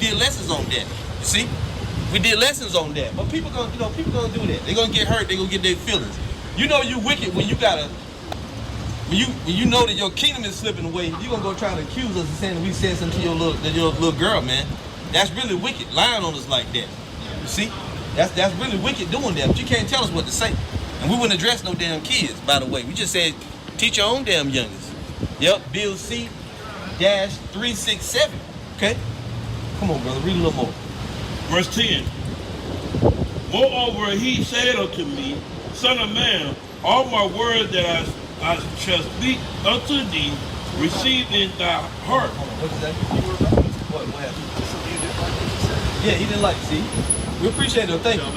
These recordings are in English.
did lessons on that. You see, we did lessons on that. But people gonna, people gonna do that. They gonna get hurt. They gonna get their feelings. You know you wicked when you gotta. When you know that your kingdom is slipping away, you gonna go try to accuse us of saying that we said something to your little girl, man. That's really wicked, lying on us like that. You see, that's really wicked doing that. But you can't tell us what to say, and we wouldn't address no damn kids. By the way, we just said teach your own damn youngins. Yep, Bill C-367. Okay, come on, brother, read a little more. Verse 10. Moreover, he said unto me, Son of man, all my words that I shall speak unto thee, receive in thy heart. What is that? What happened? Yeah, he didn't like it. See, we appreciate it. Thank you.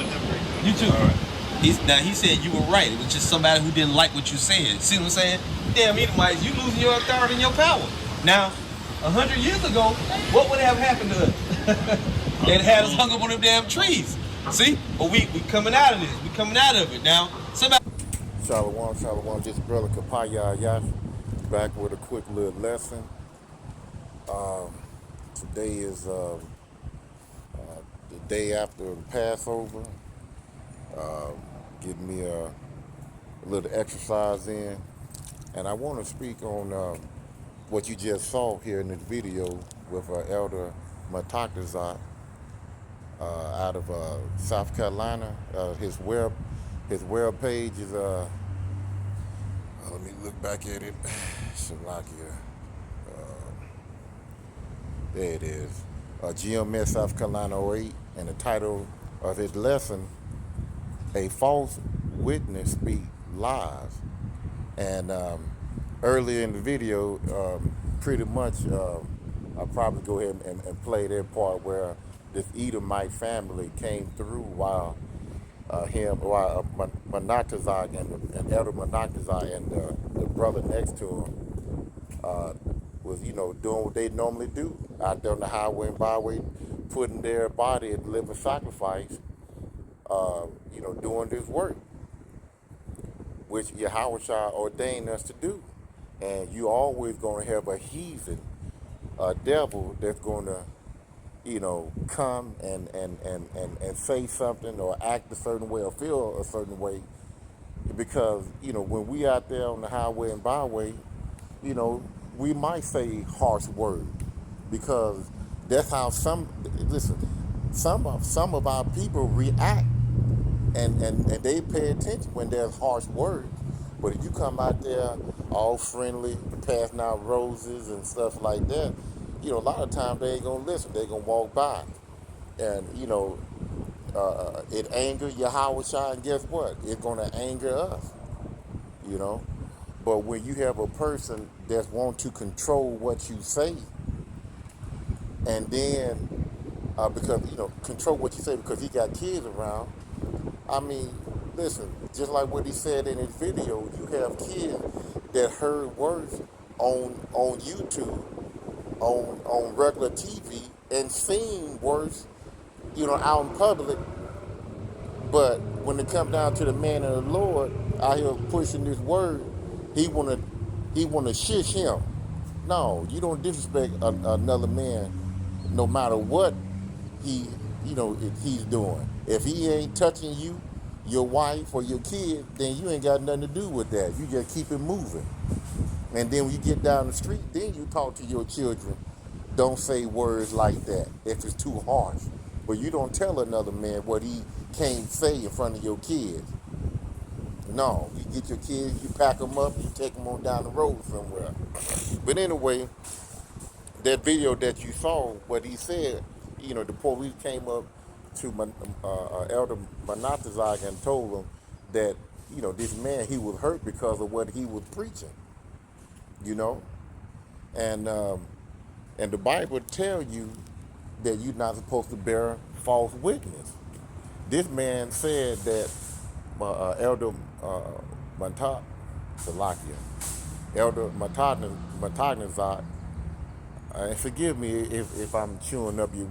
You too. All right. He said you were right. It was just somebody who didn't like what you said. See what I'm saying? Damn Edomites, you losing your authority and your power. Now, 100 years ago, what would have happened to us? They'd had us hung up on them damn trees. See? But we coming out of this. We coming out of it now. Somebody. Shalom, this brother Kapaya Yash, back with a quick little lesson. Today is the day after the Passover. Getting me a little exercise in. And I want to speak on what you just saw here in this video with Elder Matakazat out of South Carolina. His web page is let me look back at it. Shalakia. There it is. GMS South Carolina 08, and the title of his lesson, A False Witness Speak Lies. And earlier in the video, pretty much I'll probably go ahead and play that part where this Edomite family came through while Monatazak and Elder Monatazak and the brother next to him was, doing what they normally do out there on the highway and byway, putting their body at living sacrifice, doing this work, which Yahushua ordained us to do. And you always going to have a heathen, a devil that's going to, come and say something or act a certain way or feel a certain way. Because, when we out there on the highway and byway, we might say harsh words because that's how some of our people react and they pay attention when there's harsh words. But if you come out there all friendly, passing out roses and stuff like that, a lot of times they ain't gonna listen. They gonna walk by, and it angers Yahushua, and guess what? It's gonna anger us, But when you have a person that wants to control what you say, and then because control what you say because he got kids around. I mean, listen, just like what he said in his video, you have kids that heard words on YouTube, on regular TV, and seen words, out in public. But when it comes down to the man of the Lord out here pushing this word, he wanna shish him. No, you don't disrespect another man, no matter what he's doing. If he ain't touching you, your wife or your kid, then you ain't got nothing to do with that. You just keep it moving. And then when you get down the street, then you talk to your children. Don't say words like that if it's too harsh. But you don't tell another man what he can't say in front of your kids. No, you get your kids, you pack them up, you take them on down the road somewhere. But anyway, that video that you saw, what he said, the police came up to Elder Monatazak and told him that, this man, he was hurt because of what he was preaching, And the Bible tells you that you're not supposed to bear false witness. This man said that Elder Elder Matanazat, and forgive me if I'm chewing up your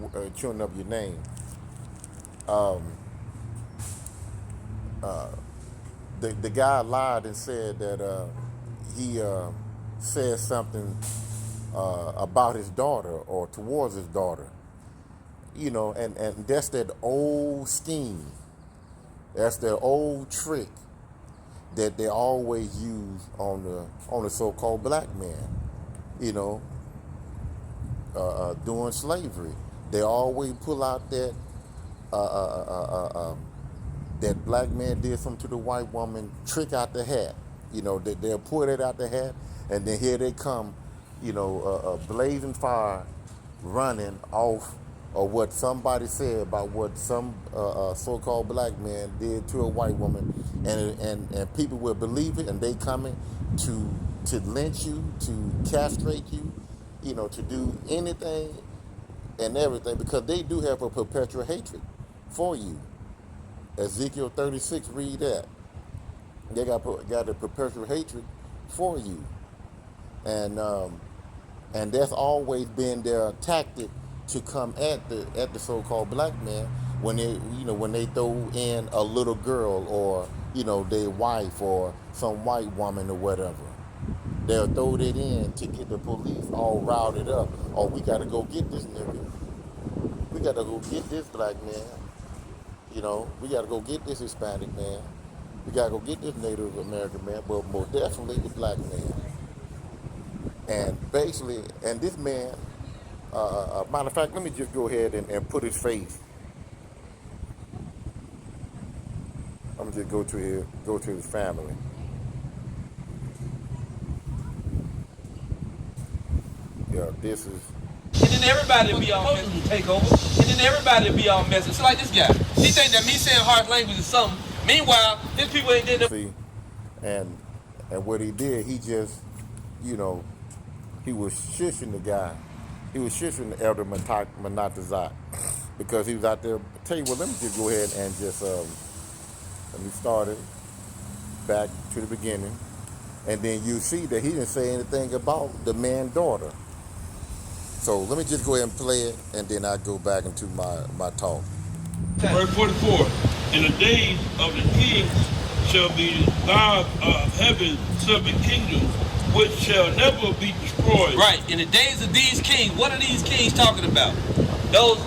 name. The guy lied and said that he said something about his daughter or towards his daughter, and that's that old scheme. That's their old trick that they always use on the so-called black man, you know, during slavery. They always pull out that black man did something to the white woman trick out the hat. They'll pull it out the hat, and then here they come, blazing fire, running off of what somebody said about what some so-called black man did to a white woman, and people will believe it, and they coming to lynch you, to castrate you, to do anything and everything, because they do have a perpetual hatred for you. Ezekiel 36, read that. They got a perpetual hatred for you, and that's always been their tactic to come at the so-called black man when they throw in a little girl, or their wife, or some white woman or whatever. They'll throw that in to get the police all routed up. Oh, we gotta go get this nigga. We gotta go get this black man. We gotta go get this Hispanic man. We gotta go get this Native American man, but more definitely the black man. And basically, and this man, matter of fact, let me just go ahead and put his face. I'm gonna just go to his family. Yeah, this is. And then everybody will be all messing to take over. And then everybody will be all messing. So like this guy, he think that me saying harsh language is something. Meanwhile, his people ain't did nothing. See, and what he did, he just, he was shushing the guy. He was shushing the elder Manatazak, because he was out there. Tell you what, let me just go ahead and just let me start it back to the beginning, and then you see that he didn't say anything about the man's daughter. So let me just go ahead and play it, and then I go back into my talk. Verse 44. In the days of the king shall be God of heaven, 7 kingdoms, which shall never be destroyed. Right. In the days of these kings, what are these kings talking about? Those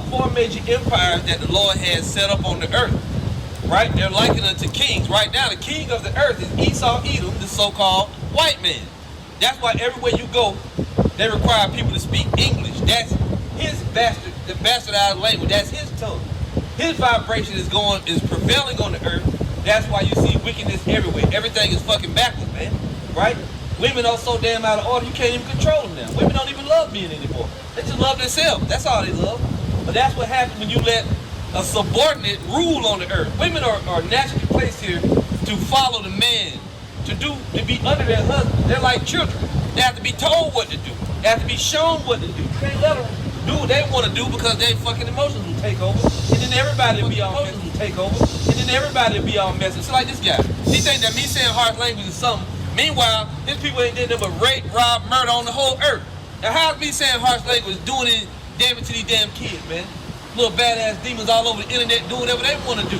4 major empires that the Lord has set up on the earth. Right? They're likened unto kings. Right now, the king of the earth is Esau Edom, the so-called white man. That's why everywhere you go, they require people to speak English. That's his the bastardized language. That's his tongue. His vibration is prevailing on the earth. That's why you see wickedness everywhere. Everything is fucking backwards, man. Right? Women are so damn out of order, you can't even control them now. Women don't even love men anymore. They just love themselves. That's all they love. But that's what happens when you let a subordinate rule on the earth. Women are naturally placed here to follow the man, to be under their husband. They're like children. They have to be told what to do. They have to be shown what to do. You can't let them do what they want to do, because their fucking emotions will take over. And then everybody will be all messing. So like this guy, he think that me saying harsh language is something. Meanwhile, his people ain't did nothing but rape, rob, murder on the whole earth. Now how's me saying harsh language doing it damage to these damn kids, man? Little badass demons all over the internet doing whatever they want to do.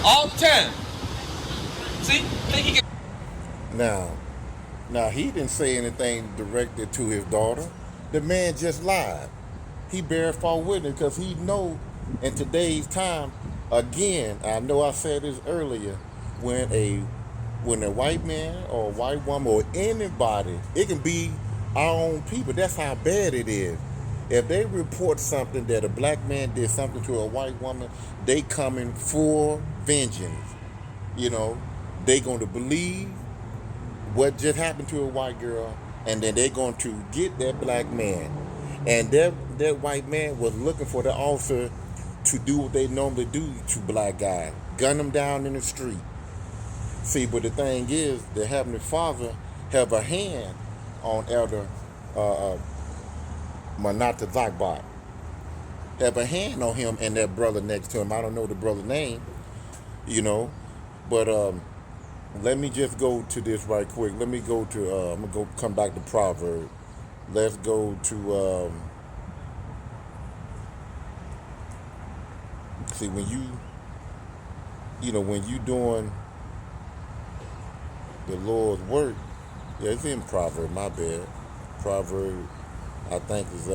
All the time. See? Think he can. Now he didn't say anything directed to his daughter. The man just lied. He bear false witness, because he know in today's time, again, I know I said this earlier, when a white man or a white woman or anybody, it can be our own people. That's how bad it is. If they report something that a black man did something to a white woman, they coming for vengeance. They going to believe what just happened to a white girl, and then they're going to get that black man. And that white man was looking for the officer to do what they normally do to black guys, gun them down in the street. See, but the thing is, the Heavenly Father have a hand on Elder Manata Zakbot. Have a hand on him and that brother next to him. I don't know the brother's name, but let me just go to this right quick. Let me go to, I'm going to come back to Proverbs. Let's go to, see, when you doing the Lord's work, yeah, it's in Proverbs, my bad. Proverbs, I think is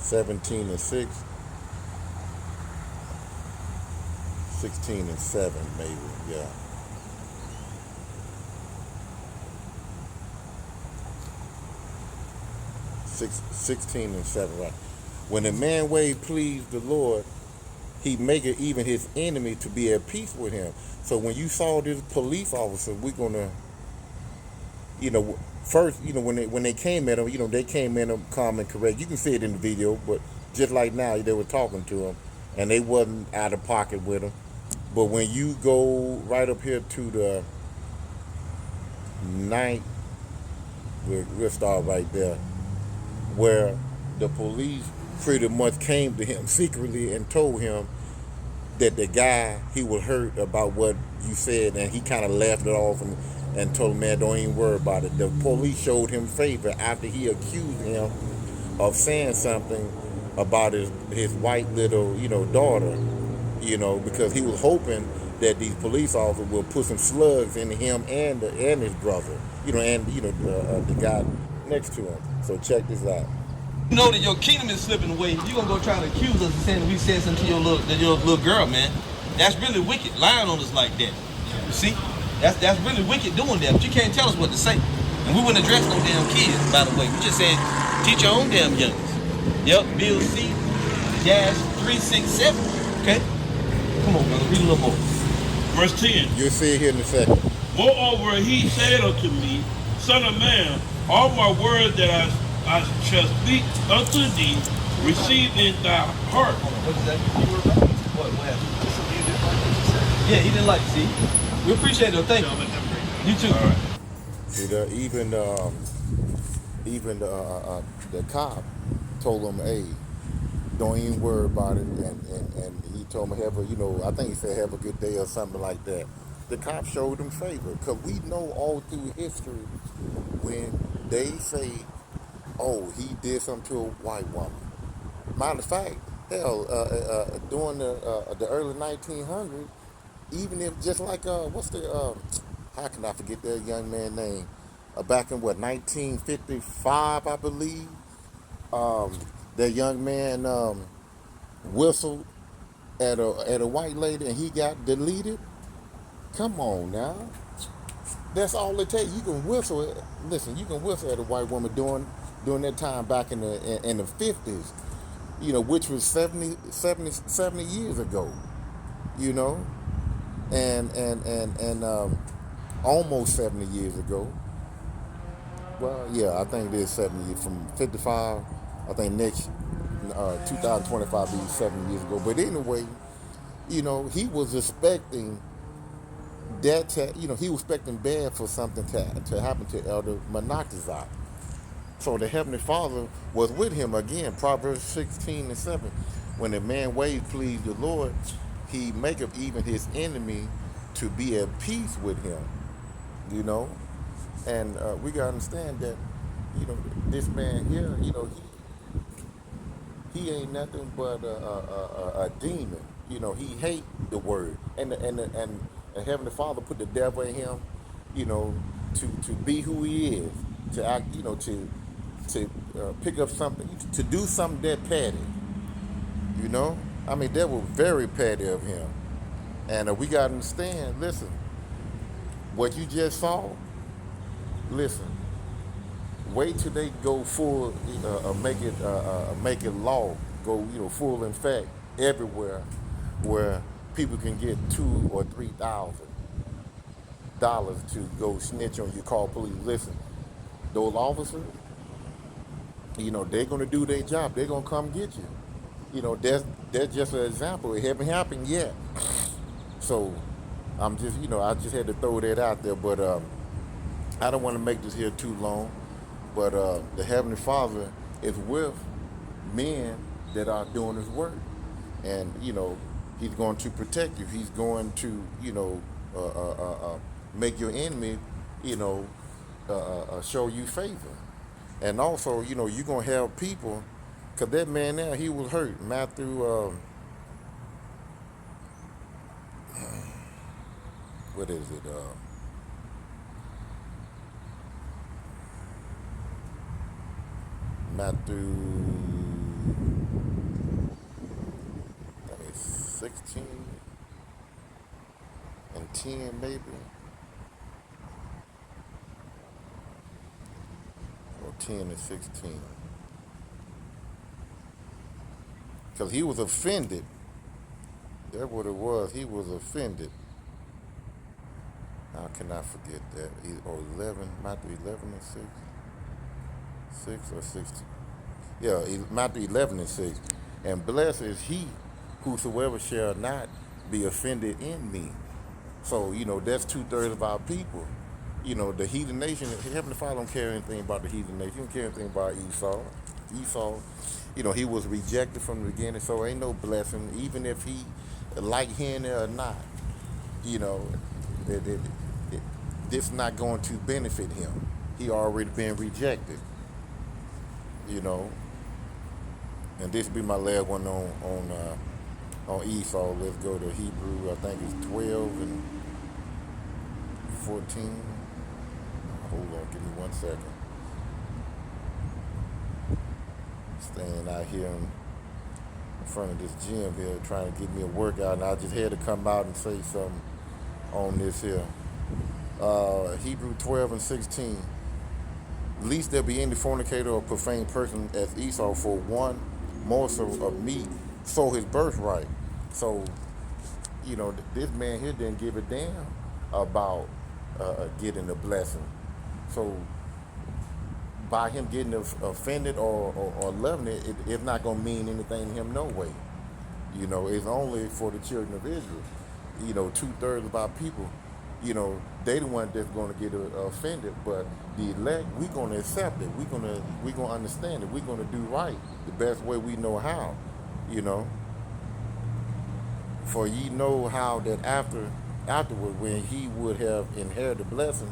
17 and 6, 16 and 7, maybe, yeah. Six, 16 and 7, right. When a man way please the Lord, he maketh even his enemy to be at peace with him. So when you saw this police officer, we're gonna, first, when they came at him, they came in calm and correct. You can see it in the video, but just like now, they were talking to him, and they wasn't out of pocket with him. But when you go right up here to the ninth, we'll start right there, where the police pretty much came to him secretly and told him that the guy, he was hurt about what you said, and he kind of laughed it off and told him, man, don't even worry about it. The police showed him favor after he accused him of saying something about his white little, daughter, because he was hoping that these police officers will put some slugs in him and his brother, and the guy next to him. So check this out. You know that your kingdom is slipping away. You're gonna go try to accuse us of saying that we said something to your little girl, man. That's really wicked, lying on us like that. You see? That's really wicked doing that. But you can't tell us what to say. And we wouldn't address no damn kids, by the way. We just said teach your own damn youngins. Yep, Bill C-367. Okay? Come on, brother, read a little more. Verse 10. You'll see it here in a second. Moreover, he said unto me, Son of man, all my words that I shall speak unto thee, receive in thy heart. What is that? What happened? Yeah, he didn't like it, see? We appreciate it, thank you. You too. All right. See, even the cop told him, hey, don't even worry about it. And he told him, I think he said, have a good day or something like that. The cop showed him favor, because we know all through history when they say, oh, he did something to a white woman. Matter of fact, hell, during the early 1900s, even if just like, how can I forget that young man's name? Back in 1955, I believe, that young man whistled at a white lady and he got deleted. Come on now. That's all it takes. You can whistle. Listen, you can whistle at a white woman during that time back in the 50s, which was 70 years ago, and almost 70 years ago. Well, yeah, I think it is 70 from 55. I think next 2025 be 70 years ago. But anyway, he was expecting that he was expecting bad for something to happen to Elder Monatizat. So the Heavenly Father was with him again. Proverbs 16 and 7. When a man ways please the Lord, he maketh even his enemy to be at peace with him. And we gotta understand that, this man here, he ain't nothing but a demon. He hate the word, and the Heavenly Father put the devil in him, to be who he is, to act, to pick up something, to do something that petty. I mean, that was very petty of him, and we gotta understand. Listen, what you just saw. Listen, wait till they go full, make it law, go full in fact everywhere, where people can get $2,000 or $3,000 to go snitch on you, call police. Listen, those officers, they're gonna do their job. They're gonna come get you. That's just an example. It haven't happened yet. So I'm just, I just had to throw that out there, but I don't want to make this here too long, but the Heavenly Father is with men that are doing His work, and He's going to protect you. He's going to make your enemy show you favor, and also you're gonna have people, because that man there, he was hurt. Matthew, what is it? Matthew 16 and 10 maybe, or 10 and 16. Because he was offended. That's what it was. He was offended. How can I forget that? Or 11, might be 11 and 6. 6 or 16. Yeah, it might be 11 and 6. And blessed is he whosoever shall not be offended in me. So, that's 2/3 of our people. The heathen nation, Heavenly Father don't care anything about the heathen nation. He don't care anything about Esau. Esau, he was rejected from the beginning, so ain't no blessing, even if he like hearing it or not. You know, it, it, it, this not going to benefit him. He already been rejected. You know, and this be my last one on Esau. Let's go to Hebrew. I think it's 12 and 14. Hold on, give me 1 second. Standing out here in front of this gym here, trying to get me a workout, and I just had to come out and say something on this here. Hebrew 12 and 16. Least there be any fornicator or profane person as Esau, for one morsel of meat sold his birthright. So, this man here didn't give a damn about getting the blessing. So, by him getting offended or loving it, it's not going to mean anything to him no way. It's only for the children of Israel. 2/3 of our people, they the one that's going to get offended, but the elect, we going to accept it. We going to understand it. We're going to do right the best way we know how. For ye know how that afterward, when he would have inherited the blessing,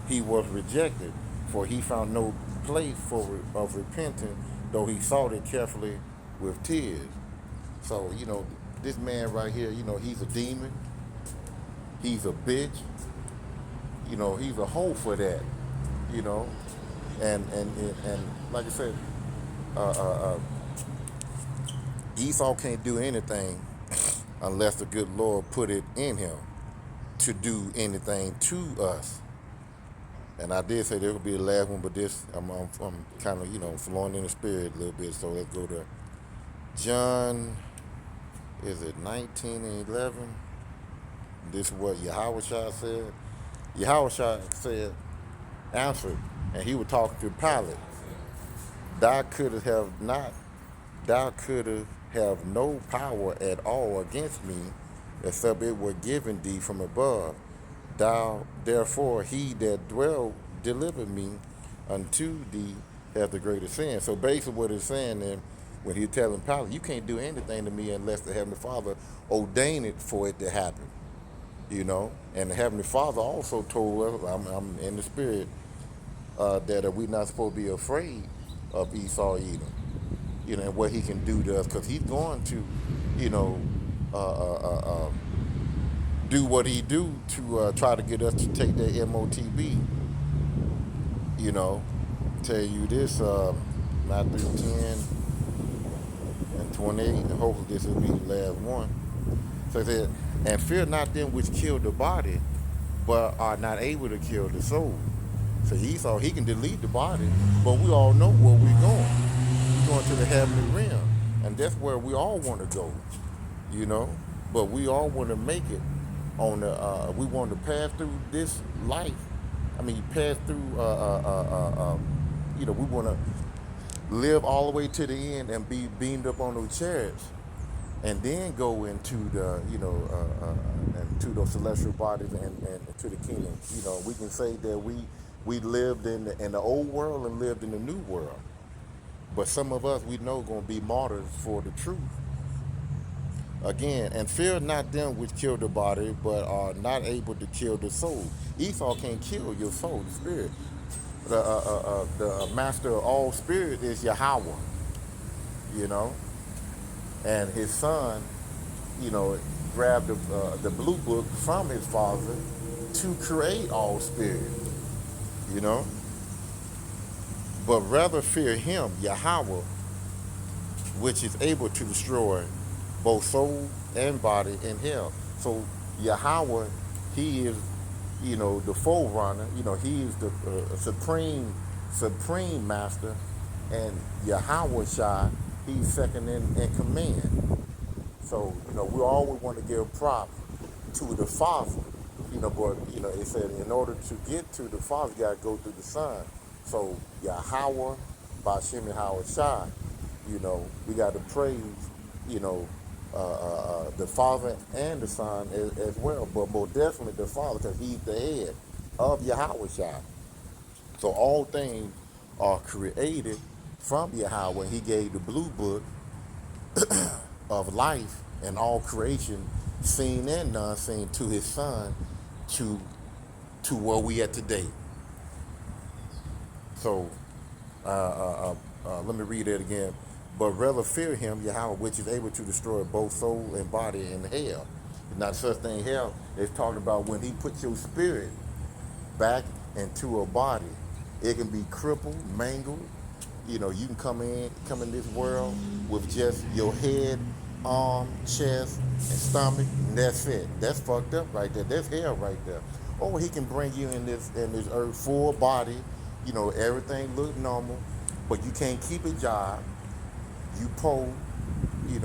he was rejected, for he found no place of repentance, though he sought it carefully with tears. So, this man right here, he's a demon. He's a bitch. He's a hoe for that. And like I said, Esau can't do anything unless the good Lord put it in him to do anything to us. And I did say there would be the last one, but this, I'm kind of, flowing in the spirit a little bit. So let's go to John, is it 19 and 11? This is what Yahushua said. Yahushua said, answered, and he was talking to Pilate. Thou couldst have no power at all against me, except it were given thee from above. Thou, therefore, he that delivered me unto thee hath the greater sin. So basically what it's saying then, when he's telling Pilate, you can't do anything to me unless the Heavenly Father ordained it for it to happen. And the Heavenly Father also told us, I'm in the spirit, that we're not supposed to be afraid of Esau Edom, and what he can do to us, because he's going to, do what he do to try to get us to take that MOTB. Tell you this, Matthew 10 and 28, and hopefully this will be the last one. So it said, and fear not them which kill the body, but are not able to kill the soul. So Esau, he can delete the body, but we all know where we're going. We're going to the heavenly realm, and that's where we all want to go, But we all want to make it on the. We want to pass through this life. Pass through. We want to live all the way to the end and be beamed up on those chariots, and then go into the, and to those celestial bodies and to the kingdom. We can say that we lived in the old world and lived in the new world. But some of us, we know, going to be martyrs for the truth. Again, and fear not them which kill the body, but are not able to kill the soul. Esau can't kill your soul, the spirit. The master of all spirit is Yahweh, and his son, grabbed the blue book from his father to create all spirit, But rather fear him, Yahweh, which is able to destroy both soul and body in hell. So Yahweh, he is, the forerunner. He is the supreme master, and Yahweh Shai, he's second in command. So we always want to give props to the Father. But it said in order to get to the Father, you got to go through the Son. So Yahweh, Bashem Yahweh Shai, we got to praise, the Father and the Son as well, but more definitely the Father, because he's the head of Yahweh Shai. So all things are created from Yahweh. He gave the blue book of life and all creation, seen and unseen, to his Son, to where we at today. So let me read it again. But rather fear him, Yahweh, which is able to destroy both soul and body in hell. Not such thing hell. It's talking about when he puts your spirit back into a body. It can be crippled, mangled. You can come in this world with just your head, arm, chest, and stomach, and that's it. That's fucked up right there. That's hell right there. Or he can bring you in this earth full body. Everything look normal, but you can't keep a job. You poor. You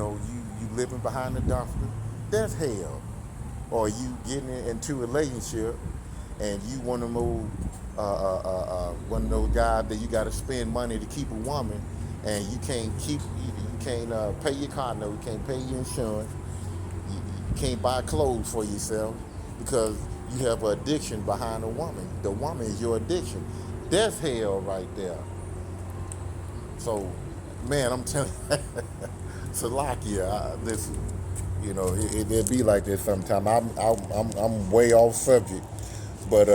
living behind the dumpster. That's hell. Or you getting into a relationship, and you one of those guys that you got to spend money to keep a woman, and you can't pay your car note, you can't pay your insurance, you can't buy clothes for yourself because you have an addiction behind a woman. The woman is your addiction. That's hell right there. So, man, I'm telling you, Salakia, listen, it be like this sometimes. I'm way off subject, but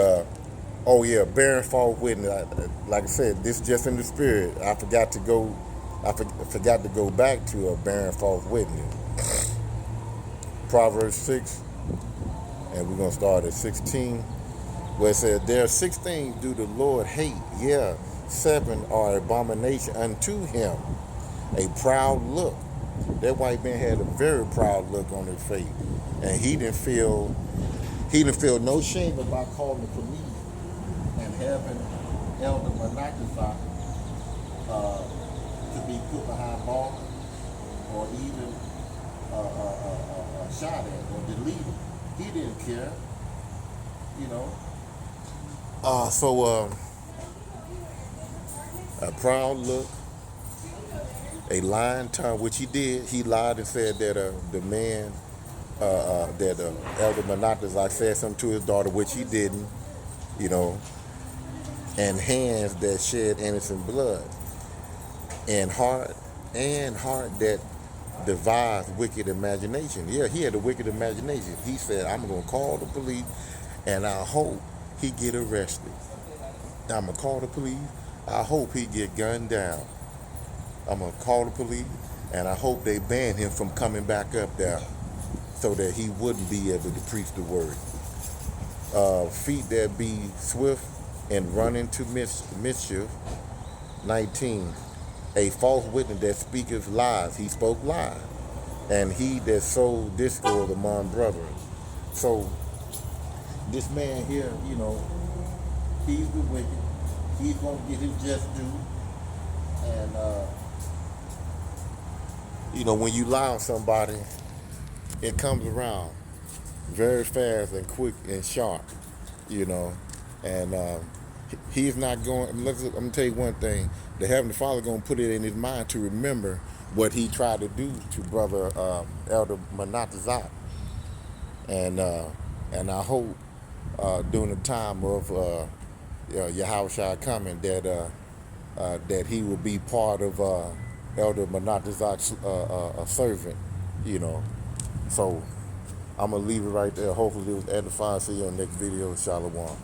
oh yeah, bearing false witness. Like I said, this just in the spirit. I forgot to go back to a bearing false witness. Proverbs 6, and we're gonna start at 16, where it says, "There are 6 things do the Lord hate. Yeah, 7 are abomination unto him. A proud look." That white man had a very proud look on his face, and he didn't feel no shame about calling the police and having Elder Menachesah to be put behind bars or even shot at or deleted. He didn't care, So a proud look, a lying tongue, which he did. He lied and said that the man, that Elder Menachesah said something to his daughter, which he didn't, and hands that shed innocent blood, and heart that devised wicked imagination. Yeah, he had a wicked imagination. He said, "I'm going to call the police, and I hope he get arrested. I'm going to call the police. I hope he get gunned down. I'm going to call the police, and I hope they ban him from coming back up there so that he wouldn't be able to preach the word." Feet that be swift and run into mischief. 19. A false witness that speaketh lies. He spoke lies. And he that sowed discord among brethren. So this man here, he's the wicked. He's going to get his just due. And, when you lie on somebody, it comes around very fast and quick and sharp, And he's not going, I'm going to tell you one thing. The Heavenly Father going to put it in his mind to remember what he tried to do to Brother Elder Menachesah. And I hope during the time of Yahushua coming that he will be part of Elder Menachesah's servant, So I'm going to leave it right there. Hopefully it was edifying. See you on the next video. Shalom.